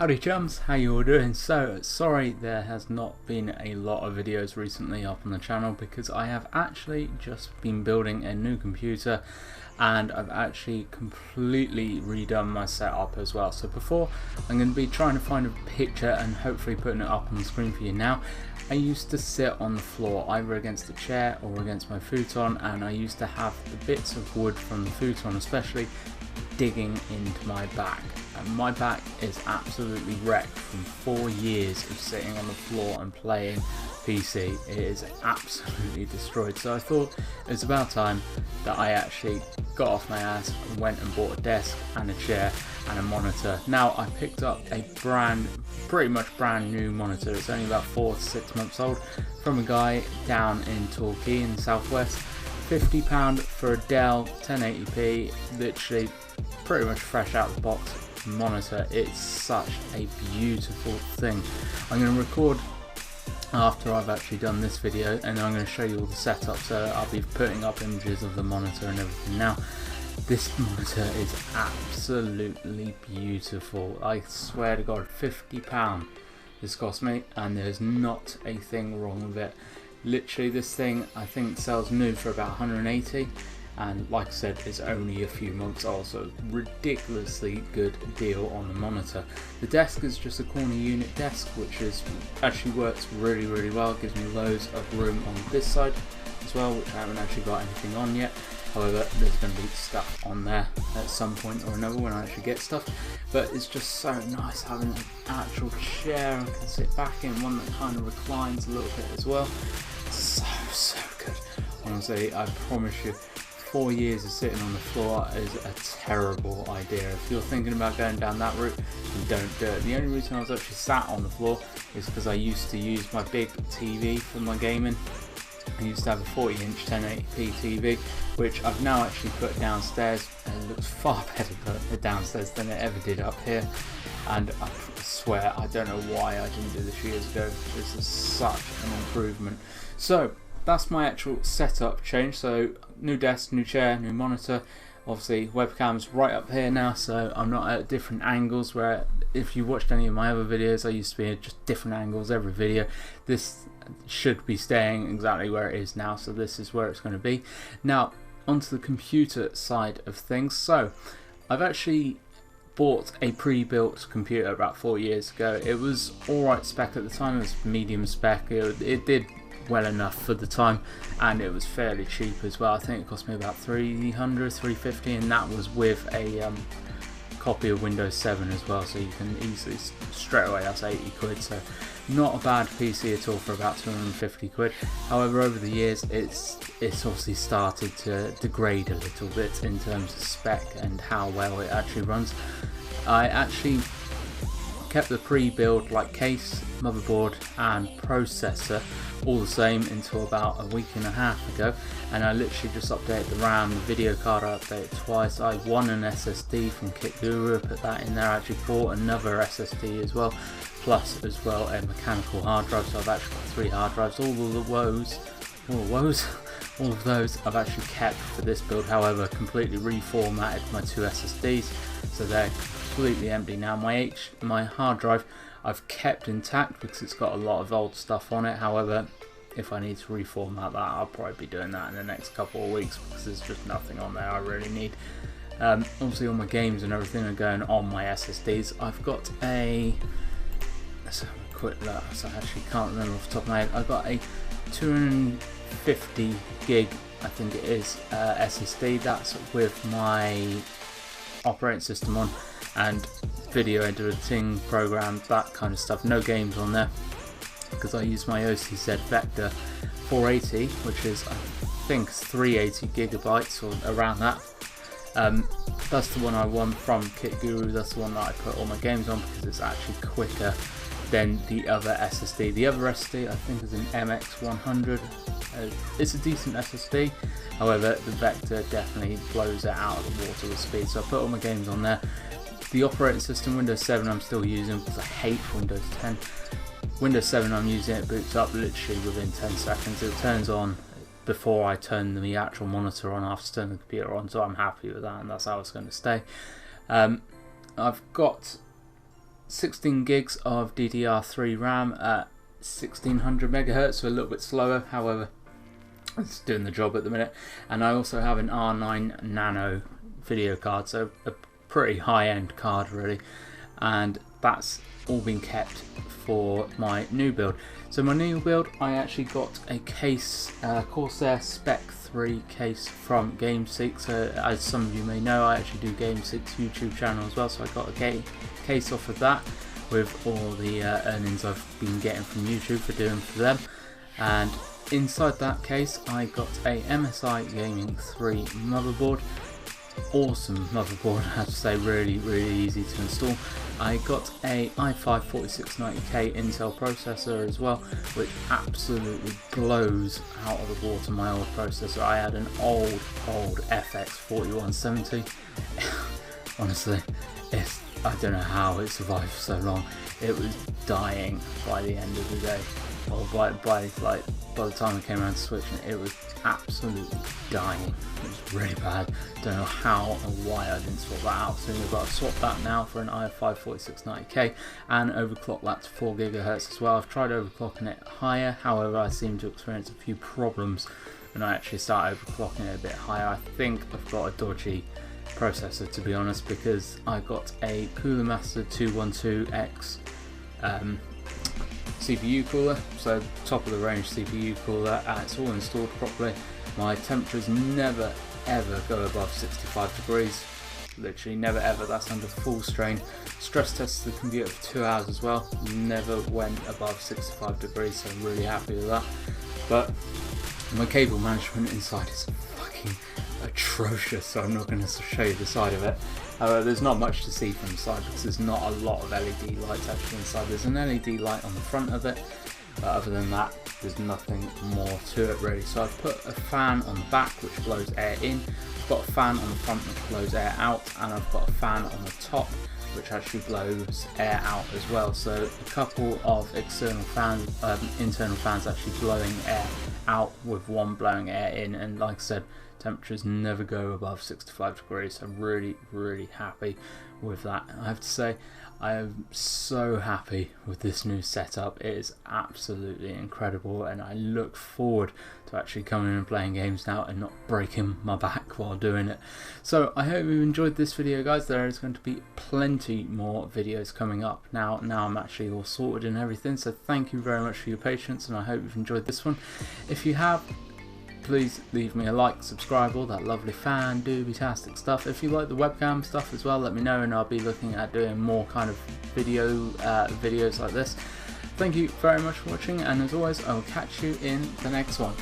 Howdy chums, how you all doing? So, sorry there has not been a lot of videos recently up on the channel because I have actually just been building a new computer and I've actually completely redone my setup as well. So before, I'm going to be trying to find a picture and hopefully putting it up on the screen for you now. I used to sit on the floor either against the chair or against my futon, and I used to have the bits of wood from the futon especially digging into my back, and my back is absolutely wrecked from 4 years of sitting on the floor and playing PC. It is absolutely destroyed, so I thought it was about time that I actually got off my ass and went and bought a desk and a chair and a monitor. Now I picked up a pretty much brand new monitor. It's only about 4 to 6 months old from a guy down in Torquay in the southwest. £50 for a Dell 1080p, literally pretty much fresh out of the box monitor. It's such a beautiful thing. I'm going to record after I've actually done this video, and then I'm going to show you all the setup, so I'll be putting up images of the monitor and everything. Now this monitor is absolutely beautiful. I swear to God, £50 this cost me, and there's not a thing wrong with it. Literally, this thing I think sells new for about 180, and like I said, it's only a few months old, so ridiculously good deal on the monitor. The desk is just a corner unit desk, which actually works really well. It gives me loads of room on this side as well, which I haven't actually got anything on yet. However, there's going to be stuff on there at some point or another when I actually get stuff. But it's just so nice having an actual chair I can sit back in, one that kind of reclines a little bit as well. So good. Honestly, I promise you, 4 years of sitting on the floor is a terrible idea. If you're thinking about going down that route, then don't do it. The only reason I was actually sat on the floor is because I used to use my big TV for my gaming. I used to have a 40-inch 1080p TV, which I've now actually put downstairs, and it looks far better downstairs than it ever did up here. And I swear, I don't know why I didn't do this years ago. This is such an improvement. So that's my actual setup change. So new desk, new chair, new monitor. Obviously webcam's right up here now, so I'm not at different angles, where if you watched any of my other videos, I used to be at just different angles every video. This should be staying exactly where it is now, so this is where it's going to be. Now onto the computer side of things. So I've actually bought a pre-built computer about 4 years ago. It was alright spec at the time. It was medium spec. It did well enough for the time, and it was fairly cheap as well. I think it cost me about 300, 350, and that was with a copy of Windows 7 as well, so you can easily, straight away, that's 80 quid, so not a bad PC at all for about 250 quid. However, over the years it's obviously started to degrade a little bit in terms of spec and how well it actually runs. I actually kept the pre-build like case, motherboard and processor all the same until about a week and a half ago, and I literally just updated the RAM, the video card I updated twice. I won an SSD from Kit Guru, put that in there. I actually bought another SSD as well, plus as well a mechanical hard drive, so I've actually got 3 hard drives. All of those I've actually kept for this build. However, completely reformatted my 2 SSDs, so they're completely empty now. My hard drive I've kept intact because it's got a lot of old stuff on it. However, if I need to reformat that, I'll probably be doing that in the next couple of weeks because there's just nothing on there I really need. Obviously all my games and everything are going on my SSDs. I've got a, let's have a quick look, so I actually can't remember off the top of my head. I've got a 250 gig, I think it is, SSD. That's with my operating system on and video editing programs, that kind of stuff. No games on there because I use my OCZ Vector 480, which is I think 380 gigabytes or around that. That's the one I won from Kit Guru. That's the one that I put all my games on because it's actually quicker than the other SSD. The other SSD I think is an MX100. It's a decent SSD, however the Vector definitely blows it out of the water with speed, so I put all my games on there. The operating system, Windows 7, I'm still using because I hate Windows 10. Windows 7 I'm using, it boots up literally within 10 seconds. It turns on before I turn the actual monitor on, after turning the computer on, so I'm happy with that, and that's how it's going to stay. I've got 16 gigs of DDR3 RAM at 1600 megahertz, so a little bit slower, however it's doing the job at the minute. And I also have an R9 Nano video card, so a pretty high-end card really, and that's all been kept for my new build. So my new build, I actually got a case, Corsair Spec 3 case from GameSeek. So as some of you may know, I actually do GameSeek's YouTube channel as well, so I got a case off of that with all the earnings I've been getting from YouTube for doing for them. And inside that case I got a MSI Gaming 3 motherboard. Awesome motherboard, I have to say, really easy to install. I got a i5 4690K Intel processor as well, which absolutely blows out of the water my old processor. I had an old FX 4170. Honestly, I don't know how it survived so long. It was dying by the end of the day, or by the time I came around to switching it was absolutely dying. It was really bad. Don't know how and why I didn't swap that out sooner, but I've swapped that now for an i5 4690K and overclocked that to 4 GHz as well. I've tried overclocking it higher, however I seem to experience a few problems when I actually start overclocking it a bit higher. I think I've got a dodgy processor, to be honest, because I got a Cooler Master 212X CPU cooler, so top of the range CPU cooler, and it's all installed properly. My temperatures never ever go above 65 degrees, literally never ever. That's under full strain. Stress tested the computer for 2 hours as well, never went above 65 degrees, so I'm really happy with that. But my cable management inside is fucking atrocious, so I'm not going to show you the side of it. There's not much to see from the side because there's not a lot of LED lights actually inside. There's an LED light on the front of it, but other than that there's nothing more to it really. So I've put a fan on the back which blows air in, I've got a fan on the front which blows air out, and I've got a fan on the top which actually blows air out as well. So a couple of external fans, internal fans actually blowing air out with one blowing air in, and like I said, temperatures never go above 65 degrees, so I'm really happy with that. I have to say, I am so happy with this new setup. It is absolutely incredible, and I look forward to actually coming and playing games now and not breaking my back while doing it. So I hope you enjoyed this video, guys. There is going to be plenty more videos coming up now I'm actually all sorted and everything, so thank you very much for your patience, and I hope you've enjoyed this one. If you have, please leave me a like, subscribe, all that lovely fan doobie-tastic stuff. If you like the webcam stuff as well, let me know, and I'll be looking at doing more kind of videos like this. Thank you very much for watching, and as always, I will catch you in the next one.